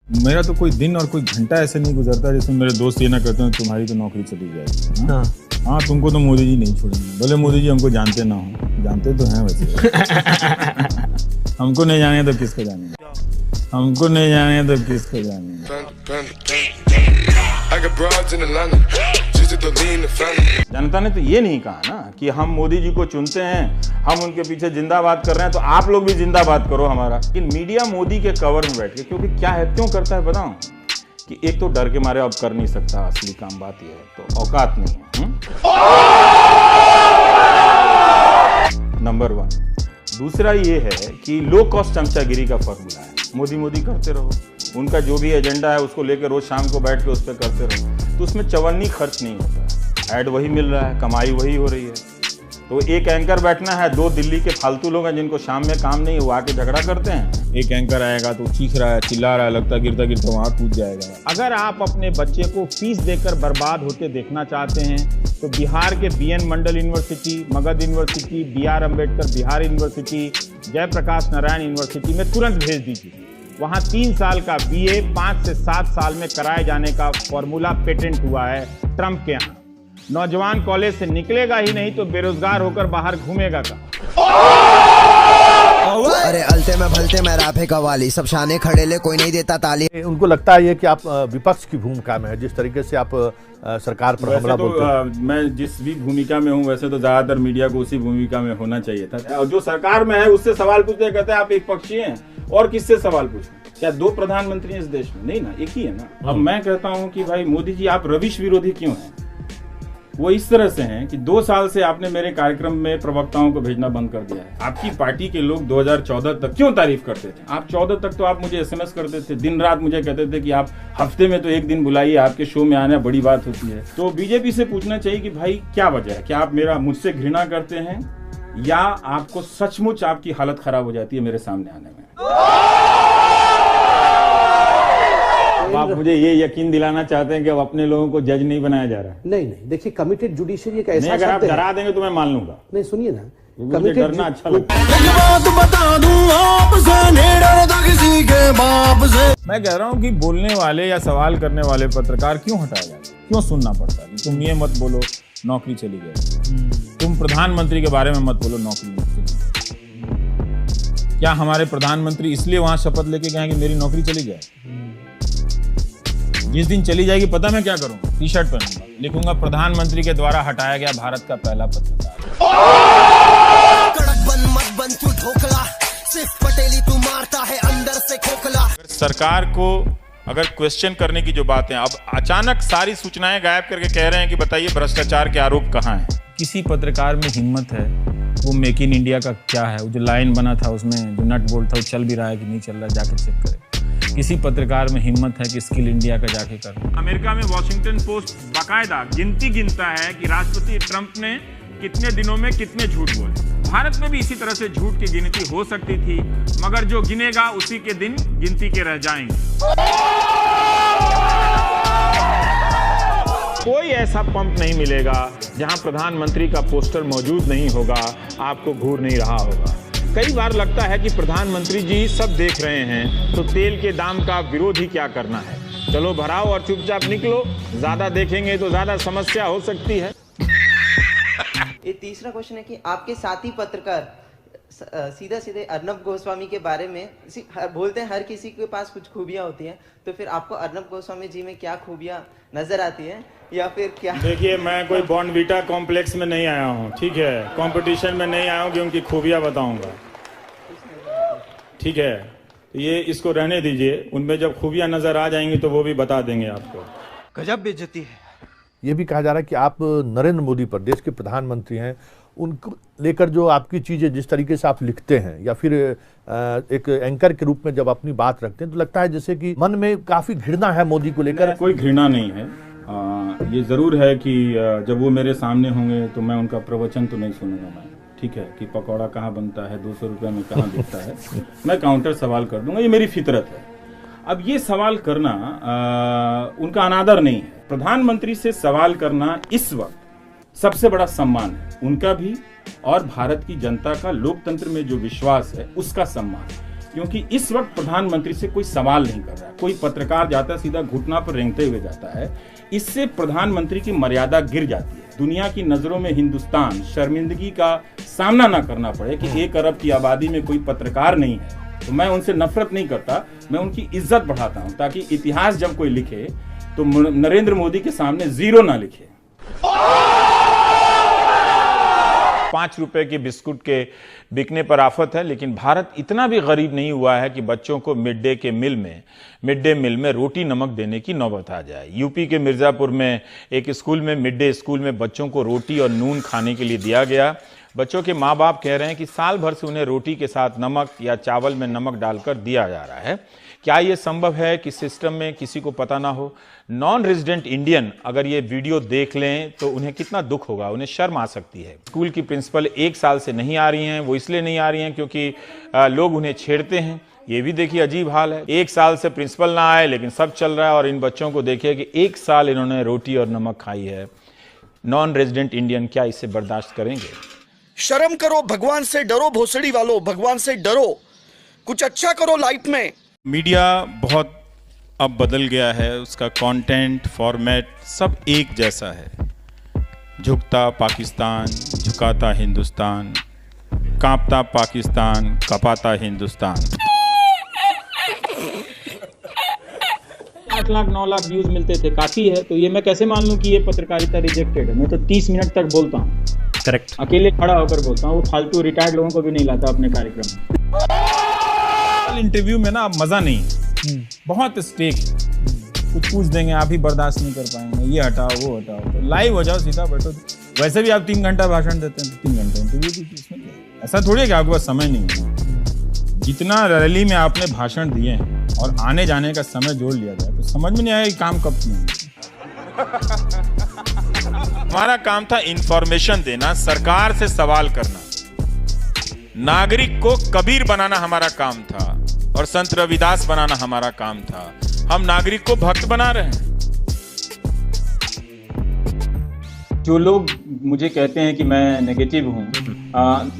मेरा तो कोई दिन और कोई घंटा ऐसे नहीं गुजरता जिसमें मेरे दोस्त ये ना कहते हैं तुम्हारी तो नौकरी चली जाएगी। हाँ, तुमको तो मोदी जी नहीं छोड़ेंगे, भले मोदी जी हमको जानते ना हो, जानते तो हैं वैसे। हमको नहीं जाने तो किसको जाने, हमको नहीं जाने तो किसको जाने। जनता ने तो ये नहीं कहा ना कि हम मोदी जी को चुनते हैं, हम उनके पीछे जिंदाबाद कर रहे हैं, तो आप लोग भी जिंदाबाद करो हमारा। लेकिन मीडिया मोदी के कवर में बैठ के, क्योंकि क्या है, क्यों करता है बताऊं, कि एक तो डर के मारे अब कर नहीं सकता, असली काम बात ये है, तो औकात नहीं है। नंबर 1। दूसरा ये है कि लो कॉस्ट चमचागिरी का फॉर्मूला है, मोदी मोदी करते रहो, उनका जो भी एजेंडा है उसको लेकर रोज शाम को बैठ के उस पर करते रहो, तो उसमें चवन्नी खर्च नहीं होता, ऐड वही मिल रहा है, कमाई वही हो रही है। तो एक एंकर बैठना है, 2 दिल्ली के फालतू लोग हैं जिनको शाम में काम नहीं है, वो आके झगड़ा करते हैं। एक एंकर आएगा तो चीख रहा है, चिल्ला रहा है, लगता गिरता गिरता वहां कूद जाएगा। अगर आप अपने बच्चे को फीस देकर बर्बाद होते देखना चाहते हैं तो बिहार के BN Mandal University, Magadh University, BR Ambedkar Bihar University, Jayaprakash Narayan University में तुरंत भेज दीजिए। वहाँ 3 साल का BA 5 से 7 साल में कराए जाने का फॉर्मूला पेटेंट हुआ है ट्रंप के यहाँ। नौजवान कॉलेज से निकलेगा ही नहीं तो बेरोजगार होकर बाहर घूमेगा कहाँ? अरे अलते में भलते में राफे कवाली, सब शाने खड़े ले, कोई नहीं देता ताली। उनको लगता है कि आप विपक्ष की भूमिका में है, जिस तरीके से आप सरकार पर हमला बोलते हैं। मैं जिस भी भूमिका में हूँ, वैसे तो ज्यादातर मीडिया को उसी भूमिका में होना चाहिए था। और जो सरकार में है उससे सवाल पूछते कहते हैं आप एक पक्षी हैं, और किससे सवाल पूछें? क्या 2 प्रधानमंत्री हैं इस देश में? नहीं ना, एक ही है ना। अब मैं कहता हूँ कि भाई मोदी जी आप रविश विरोधी क्यों हैं? वो इस तरह से हैं कि 2 साल से आपने मेरे कार्यक्रम में प्रवक्ताओं को भेजना बंद कर दिया है। आपकी पार्टी के लोग 2014 तक क्यों तारीफ करते थे? आप 14 तक तो आप मुझे SMS करते थे, दिन रात मुझे कहते थे कि आप हफ्ते में तो एक दिन बुलाइए, आपके शो में आना बड़ी बात होती है। तो बीजेपी से पूछना चाहिए कि भाई क्या वजह है? क्या आप मुझसे घृणा करते हैं, या आपको सचमुच आपकी हालत खराब हो जाती है मेरे सामने आने में? आप मुझे ये यकीन दिलाना चाहते हैं कि अब अपने लोगों को जज नहीं बनाया जा रहा है? नहीं, देखिए कमिटेड जुडिशरी एक ऐसा, अगर आप डरा देंगे तो मैं मान लूंगा। नहीं, सुनिए ना, कमिटेड डरना अच्छा लगता है। मैं कह रहा हूँ कि बोलने वाले या सवाल करने वाले पत्रकार क्यों हटाया जाता है? क्यों सुनना पड़ता है? तुम ये मत बोलो नौकरी चली गई, तुम प्रधानमंत्री के बारे में मत बोलो नौकरी चली गई। क्या हमारे प्रधानमंत्री इसलिए वहां शपथ लेके गए कि मेरी नौकरी चली जाए? जिस दिन चली जाएगी पता मैं क्या करूंगा? टी-शर्ट पहनूंगा, लिखूंगा प्रधानमंत्री के द्वारा हटाया गया भारत का पहला पत्रकार। सरकार को अगर क्वेश्चन करने की जो बात है, अब अचानक सारी सूचनाएं गायब करके कह रहे हैं कि बताइए भ्रष्टाचार के आरोप कहाँ हैं? किसी पत्रकार में हिम्मत है? वो मेक इन इंडिया का क्या है, वो जो लाइन बना था उसमें जो नट बोल्ट था वो चल भी रहा है कि नहीं चल रहा, जाके चेक करें। किसी पत्रकार में हिम्मत है कि स्किल इंडिया का जाके कर? अमेरिका में वॉशिंगटन पोस्ट बाकायदा गिनती गिनता है कि राष्ट्रपति ट्रंप ने कितने दिनों में कितने झूठ बोले। भारत में भी इसी तरह से झूठ की गिनती हो सकती थी, मगर जो गिनेगा उसी के दिन गिनती के रह जाएंगे। कोई ऐसा पंप नहीं मिलेगा जहां प्रधानमंत्री का पोस्टर मौजूद नहीं होगा, आपको घूर नहीं रहा होगा। कई बार लगता है कि प्रधानमंत्री जी सब देख रहे हैं, तो तेल के दाम का विरोध ही क्या करना है? चलो भराओ और चुपचाप निकलो, ज्यादा देखेंगे तो ज्यादा समस्या हो सकती है। ये तीसरा क्वेश्चन है कि आपके साथी पत्रकार सीधा सीधे अर्नब गोस्वामी के बारे में बोलते हैं हर किसी के पास कुछ खूबियां होती हैं, तो फिर आपको अर्नब गोस्वामी जी में क्या खूबियां नजर आती हैं, या फिर क्या? देखिए, मैं कोई बॉर्नवीटा कॉम्प्लेक्स में नहीं आया हूँ, ठीक है? कंपटीशन में नहीं आया हूँ कि उनकी खूबियां बताऊंगा, ठीक है? ये इसको रहने दीजिए, उनमें जब खूबियां नजर आ जाएंगी तो वो भी बता देंगे आपको। गजब बेइज्जती है। ये भी कहा जा रहा है कि आप नरेंद्र मोदी पर, देश के प्रधानमंत्री हैं, उनको लेकर जो आपकी चीज़ें जिस तरीके से आप लिखते हैं या फिर एक एंकर के रूप में जब अपनी बात रखते हैं, तो लगता है जैसे कि मन में काफ़ी घृणा है मोदी को लेकर। कोई घृणा नहीं है। ये ज़रूर है कि जब वो मेरे सामने होंगे तो मैं उनका प्रवचन तो नहीं सुनूंगा मैं, ठीक है? कि पकौड़ा कहाँ बनता है, 200 रुपये में कहाँ बिकता है। मैं काउंटर सवाल कर दूंगा, ये मेरी फितरत है। अब ये सवाल करना उनका अनादर नहीं है। प्रधानमंत्री से सवाल करना इस वक्त सबसे बड़ा सम्मान है, उनका भी और भारत की जनता का लोकतंत्र में जो विश्वास है उसका सम्मान है। क्योंकि इस वक्त प्रधानमंत्री से कोई सवाल नहीं कर रहा है, कोई पत्रकार जाता सीधा घुटना पर रेंगते हुए जाता है। इससे प्रधानमंत्री की मर्यादा गिर जाती है। दुनिया की नजरों में हिंदुस्तान शर्मिंदगी का सामना ना करना पड़े कि 1 अरब की आबादी में कोई पत्रकार नहीं है। तो मैं उनसे नफरत नहीं करता, मैं उनकी इज्जत बढ़ाता हूं, ताकि इतिहास जब कोई लिखे तो नरेंद्र मोदी के सामने 0 ना लिखे। 5 रुपए के बिस्कुट के बिकने पर आफत है, लेकिन भारत इतना भी गरीब नहीं हुआ है कि बच्चों को मिड डे मील में रोटी नमक देने की नौबत आ जाए। यूपी के मिर्जापुर में एक स्कूल में मिड डे स्कूल में बच्चों को रोटी और नून खाने के लिए दिया गया। बच्चों के माँ बाप कह रहे हैं कि साल भर से उन्हें रोटी के साथ नमक या चावल में नमक डालकर दिया जा रहा है। क्या ये संभव है कि सिस्टम में किसी को पता ना हो? नॉन रेजिडेंट इंडियन अगर ये वीडियो देख लें तो उन्हें कितना दुख होगा, उन्हें शर्म आ सकती है। स्कूल की प्रिंसिपल 1 साल से नहीं आ रही हैं, वो इसलिए नहीं आ रही हैं क्योंकि लोग उन्हें छेड़ते हैं। ये भी देखिए अजीब हाल है, 1 साल से प्रिंसिपल ना आए लेकिन सब चल रहा है, और इन बच्चों को देखिए कि 1 साल इन्होंने रोटी और नमक खाई है। नॉन रेजिडेंट इंडियन क्या इसे बर्दाश्त करेंगे? शर्म करो, भगवान से डरो, भोसड़ी वालों, भगवान से डरो, कुछ अच्छा करो लाइफ में। मीडिया बहुत अब बदल गया है, उसका कंटेंट फॉर्मेट सब एक जैसा है। झुकता पाकिस्तान, झुकाता हिंदुस्तान, कांपता पाकिस्तान, कपाता हिंदुस्तान। 8 लाख 9 लाख व्यूज मिलते थे, काफी है। तो ये मैं कैसे मान लूं कि ये पत्रकारिता रिजेक्टेड है? मैं तो 30 मिनट तक बोलता हूँ, करेक्ट, अकेले खड़ा होकर बोलता हूँ। वो फालतू रिटायर्ड लोगों को भी नहीं लाता अपने कार्यक्रम में। इंटरव्यू में ना अब मजा नहीं, बहुत स्टेक, कुछ पूछ देंगे आप ही बर्दाश्त नहीं कर पाएंगे, ये हटाओ वो हटाओ। तो लाइव हो जाओ, सीधा बैठो। वैसे भी आप 3 घंटा भाषण देते हैं तो 3 घंटा इंटरव्यू भी, इसमें ऐसा थोड़ी है कि आपके पास समय नहीं है। जितना रैली में आपने भाषण दिए हैं और आने जाने का समय जोड़ लिया जाए तो समझ में नहीं आया कि काम कब किया। हमारा काम था इंफॉर्मेशन देना, सरकार से सवाल करना, नागरिक को कबीर बनाना हमारा काम था और संत रविदास बनाना हमारा काम था। हम नागरिक को भक्त बना रहे हैं। जो लोग मुझे कहते हैं कि मैं नेगेटिव हूँ,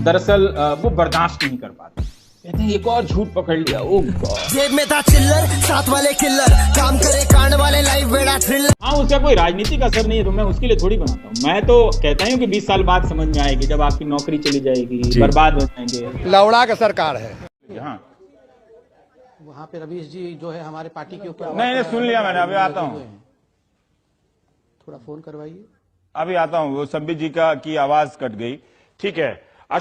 दरअसल वो बर्दाश्त नहीं कर पाते। कहते हैं एक और झूठ पकड़ लिया। ओ गॉड, जेब में था चिल्लर, साथ वाले किल्लर, काम करे कांड वाले, लाइव बेड़ा थ्रिलर। हाँ, उसका कोई राजनीतिक असर नहीं है तो मैं उसके लिए थोड़ी बनाता हूँ। मैं तो कहता हूँ कि 20 साल बाद समझ में आएगी, जब आपकी नौकरी चली जाएगी, बर्बाद हो जाएंगे। लौड़ा का सरकार है यहाँ वहाँ पे। रवीश जी जो है हमारे पार्टी के ऊपर, नहीं सुन लिया मैंने, अभी आता हूँ, थोड़ा फोन करवाइए। अभी आता हूँ। वो संबित जी की आवाज कट गई, ठीक है।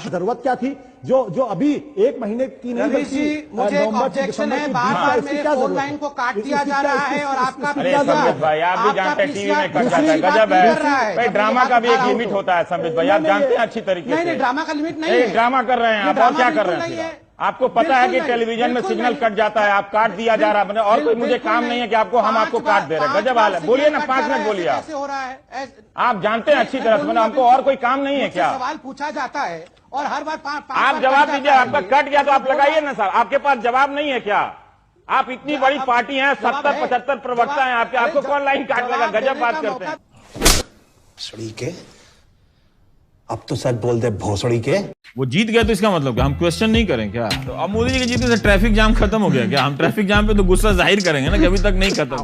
जरूरत क्या थी जो अभी 1 महीने की नहीं रवीश जी, मुझे एक ऑब्जेक्शन है, बार-बार मेरे फोन लाइन को काट दिया जा रहा है और आपका अरे संबित भाई, आप भी जानते हैं टीवी में कट जाता है, गजब है भाई। ड्रामा का भी एक लिमिट होता है संबित भाई, आप जानते हैं अच्छी तरीके से। नहीं, ड्रामा का लिमिट नहीं है। ड्रामा कर रहे हैं आप, और क्या कर रहे हैं? आपको पता है कि टेलीविजन में सिग्नल कट जाता है, आप काट दिया जा रहा है, और कोई मुझे काम नहीं है कि हम आपको काट दे रहे हैं। गजब हाल है। बोलिए ना, 5 मिनट बोलिए आप। हो रहा है, आप जानते हैं अच्छी तरह से, हमको और कोई काम नहीं है क्या? सवाल पूछा जाता है और हर बार आप जवाब दीजिए। आपका कट गया तो आप लगाइए ना साहब, आपके पास जवाब नहीं है क्या? आप इतनी बड़ी पार्टी हैं, 70-75 प्रवक्ता हैं आपके, आपको कौन लाइन काट लेगा? गजब बात करते हैं। भोसड़ी के, अब तो सच बोल दे, भोसड़ी के। वो जीत गया तो इसका मतलब क्या हम क्वेश्चन नहीं करें क्या? तो अब मोदी जी के जीतने से ट्रैफिक जाम खत्म हो गया क्या? हम ट्रैफिक जाम पे तो गुस्सा जाहिर करेंगे ना कि अभी तक नहीं खत्म।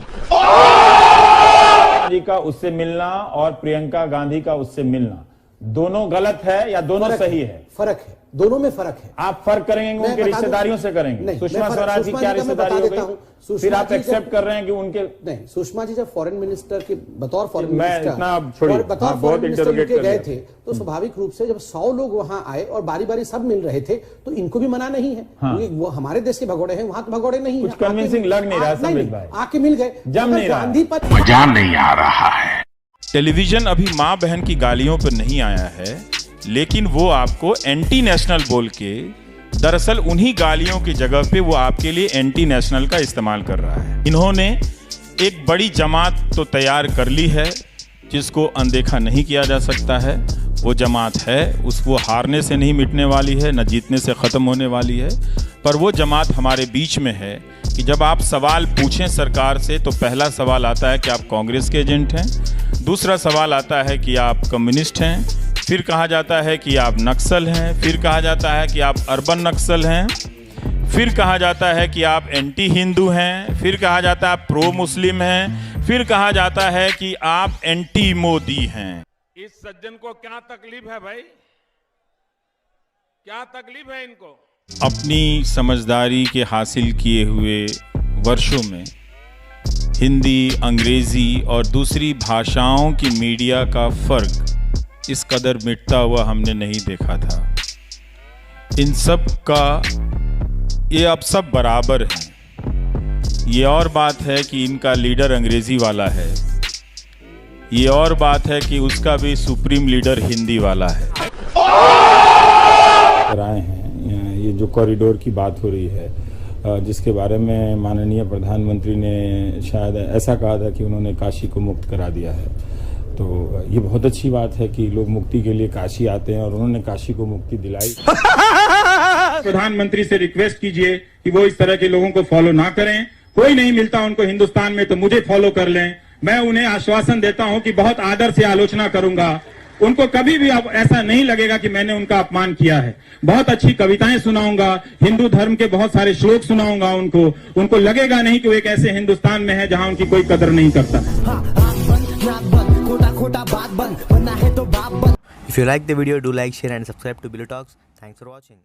जी का उससे मिलना और प्रियंका गांधी का उससे मिलना, दोनों गलत है या दोनों सही है? फर्क है, दोनों में फर्क है। आप फर्क करेंगे उनके रिश्तेदारियों से करेंगे? सुषमा स्वराज की क्या रिश्तेदारी हो गई? फिर आप एक्सेप्ट कर रहे हैं कि उनके नहीं, सुषमा जी जब फॉरेन मिनिस्टर के बतौर फॉरेन मिनिस्टर बतौर फॉरेन मिनिस्टर गए थे तो स्वाभाविक रूप से जब 100 लोग वहां आए और बारी बारी सब मिल रहे थे तो इनको भी मना नहीं है। क्योंकि वो हमारे देश के भगोड़े हैं, वहां तो भगोड़े नहीं है। कुछ कन्विंसिंग लग नहीं रहा संबित भाई, आके मिल गए, जम नहीं रहा, गांधी पर मजा नहीं आ रहा है। टेलीविजन अभी माँ बहन की गालियों पर नहीं आया है, लेकिन वो आपको एंटी नेशनल बोल के दरअसल उन्हीं गालियों की जगह पे वो आपके लिए एंटी नेशनल का इस्तेमाल कर रहा है। इन्होंने एक बड़ी जमात तो तैयार कर ली है जिसको अनदेखा नहीं किया जा सकता है। वो जमात है, उसको हारने से नहीं मिटने वाली है, न जीतने से ख़त्म होने वाली है। पर वो जमात हमारे बीच में है कि जब आप सवाल पूछें सरकार से तो पहला सवाल आता है कि आप कांग्रेस के एजेंट हैं, दूसरा सवाल आता है कि आप कम्युनिस्ट हैं, फिर कहा जाता है कि आप नक्सल हैं, फिर कहा जाता है कि आप अर्बन नक्सल हैं, फिर कहा जाता है कि आप एंटी हिंदू हैं, फिर कहा जाता है आप प्रो मुस्लिम हैं, फिर कहा जाता है कि आप एंटी मोदी हैं। इस सज्जन को क्या तकलीफ है भाई? क्या तकलीफ है इनको? अपनी समझदारी के हासिल किए हुए वर्षों में हिंदी, अंग्रेजी और दूसरी भाषाओं की मीडिया का फर्क इस कदर मिटता हुआ हमने नहीं देखा था। इन सब का ये अब सब बराबर हैं। ये और बात है कि इनका लीडर अंग्रेजी वाला है, ये और बात है कि उसका भी सुप्रीम लीडर हिंदी वाला है। आए हैं ये जो कॉरिडोर की बात हो रही है, जिसके बारे में माननीय प्रधानमंत्री ने शायद ऐसा कहा था कि उन्होंने काशी को मुक्त करा दिया है, तो ये बहुत अच्छी बात है कि लोग मुक्ति के लिए काशी आते हैं और उन्होंने काशी को मुक्ति दिलाई। प्रधानमंत्री से रिक्वेस्ट कीजिए कि वो इस तरह के लोगों को फॉलो ना करें। कोई नहीं मिलता उनको हिंदुस्तान में तो मुझे फॉलो कर लें। मैं उन्हें आश्वासन देता हूं कि बहुत आदर से आलोचना करूंगा। उनको कभी भी अब ऐसा नहीं लगेगा कि मैंने उनका अपमान किया है। बहुत अच्छी कविताएं सुनाऊंगा, हिंदू धर्म के बहुत सारे श्लोक सुनाऊंगा उनको लगेगा नहीं कि वो एक ऐसे हिंदुस्तान में है जहां उनकी कोई कदर नहीं करता। If you like the video, do like, share and subscribe to Billy Talks. Thanks for watching.